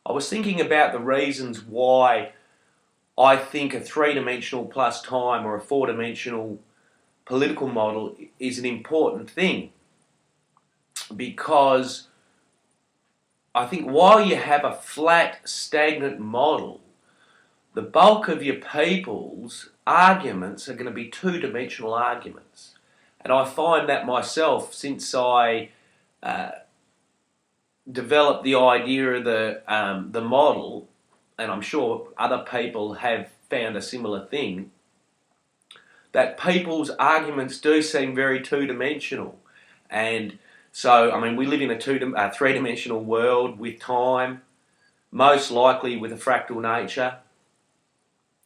I was thinking about the reasons why I think a three-dimensional plus time or a four-dimensional political model is an important thing. Because I think while you have a flat, stagnant model, the bulk of your people's arguments are going to be two-dimensional arguments. And I find that myself since I developed the idea of the model, and I'm sure other people have found a similar thing, that people's arguments do seem very two-dimensional. And so, I mean, we live in a three-dimensional world with time, most likely with a fractal nature,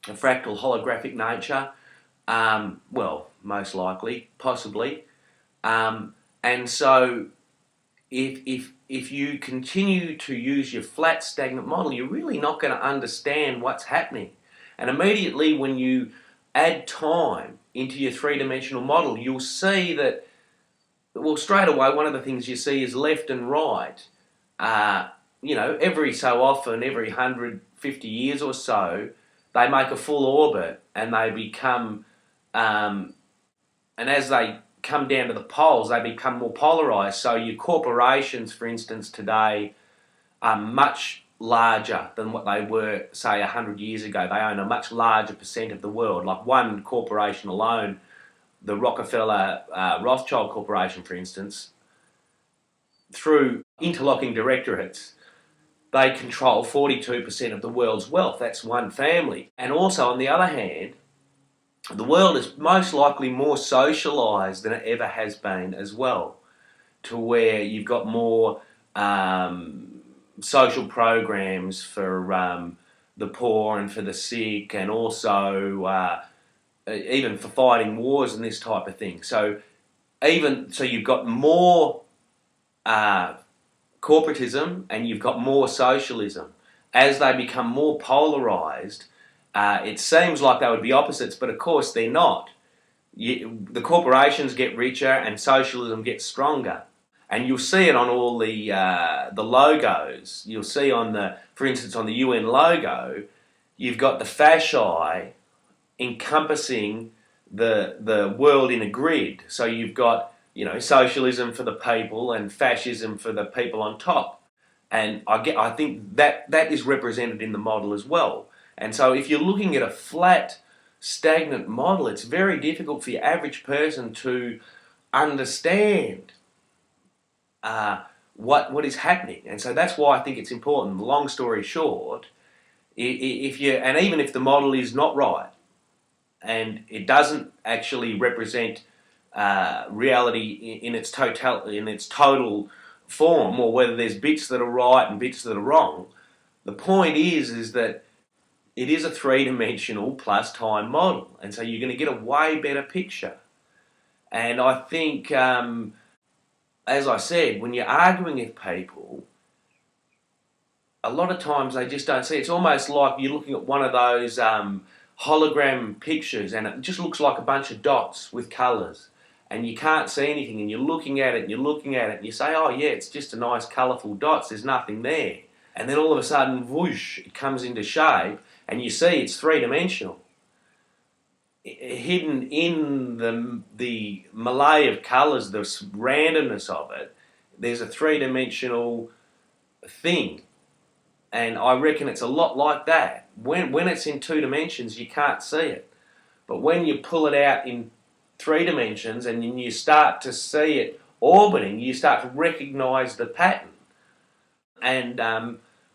a fractal holographic nature. Well, most likely, possibly. And so, if you continue to use your flat, stagnant model, you're really not going to understand what's happening. And immediately when you add time into your three-dimensional model, you'll see that, well, straight away, one of the things you see is left and right. You know, every so often, every 150 years or so, they make a full orbit and they become, and as they come down to the poles, they become more polarized. So your corporations, for instance, today are much larger than what they were, say, 100 years ago. They own a much larger percent of the world. Like one corporation alone, the Rockefeller Rothschild Corporation, for instance, through interlocking directorates, they control 42% of the world's wealth. That's one family. And also, on the other hand, the world is most likely more socialised than it ever has been as well, to where you've got more social programs for the poor and for the sick, and also even for fighting wars and this type of thing. So you've got more corporatism and you've got more socialism. As they become more polarised, it seems like they would be opposites, but of course they're not. The corporations get richer and socialism gets stronger. And you'll see it on all the logos. You'll see for instance, on the UN logo, you've got the fasci encompassing the world in a grid. So you've got, you know, socialism for the people and fascism for the people on top. And I think that is represented in the model as well. And so if you're looking at a flat, stagnant model, it's very difficult for your average person to understand what is happening. And so that's why I think it's important. Long story short, and even if the model is not right, and it doesn't actually represent reality in its total form, or whether there's bits that are right and bits that are wrong, the point is that it is a three-dimensional plus time model, and so you're going to get a way better picture. And I think, as I said, when you're arguing with people, a lot of times they just don't see it. It's almost like you're looking at one of those hologram pictures and it just looks like a bunch of dots with colours, and you can't see anything, and you're looking at it and you're looking at it and you say, oh yeah, it's just a nice colourful dots, there's nothing there. And then all of a sudden, whoosh, it comes into shape and you see it's three-dimensional. Hidden in the melee of colours, the randomness of it, there's a three-dimensional thing. And I reckon it's a lot like that. When it's in two dimensions, you can't see it. But when you pull it out in three dimensions and you start to see it orbiting, you start to recognise the pattern. And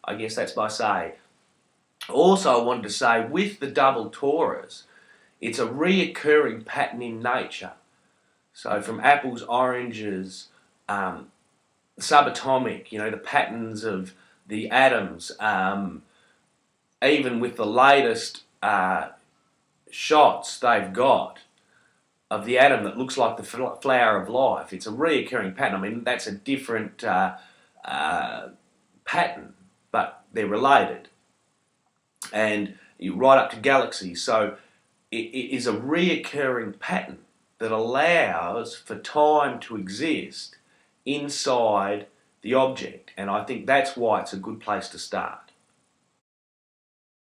I guess that's my say. Also, I wanted to say, with the double torus, it's a reoccurring pattern in nature. So from apples, oranges, subatomic, you know, the patterns of the atoms, even with the latest shots they've got of the atom that looks like the flower of life, it's a reoccurring pattern. I mean, that's a different pattern, but they're related. And right up to galaxies. So it is a reoccurring pattern that allows for time to exist inside the object. And I think that's why it's a good place to start.